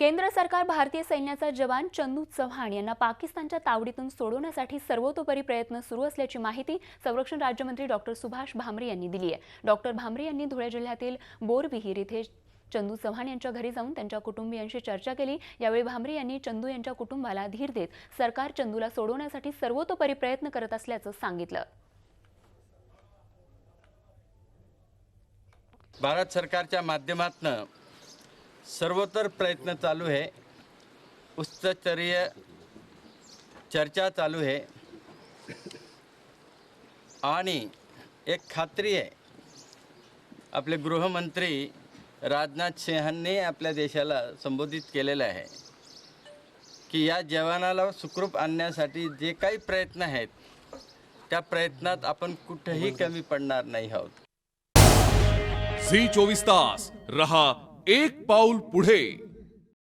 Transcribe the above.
केंद्र सरकार भारतीय सैन्याचा जवान चंदू चव्हाण यांना पाकिस्तानच्या तावडीतून सोडवण्यासाठी सर्वतोपरी प्रयत्न सुरू असल्याची माहिती संरक्षण राज्यमंत्री डॉक्टर सुभाष भामरे यांनी दिली आहे। डॉक्टर भामरे यांनी धुळे जिल्ह्यातील बोरविहीर येथे चंदू चव्हाण यांच्या घरी जाऊन त्यांच्या कुटुंबियांशी चर्चा केली। यावेळी भामरे यांनी चंदू यांच्या कुटुंबाला धीर देत सरकार चंदूला सोडवण्यासाठी सर्वतोपरी प्रयत्न करत असल्याचं सांगितलं। भारत सरकारच्या माध्यमातून सर्वोत्तर प्रयत्न चालू है, उच्चस्तरीय चर्चा चालू है आणि एक खात्री आहे, आपले गृहमंत्री राजनाथ सिंहांनी आपल्या देशाला संबोधित केलेलं आहे की या जवानाला सुखरूप आणण्यासाठी जे काही प्रयत्न आहेत त्या प्रयत्नात आपण कुठेही कमी पडणार नाही आहोत। झी 24 तास रहा एक पाऊल पुढे।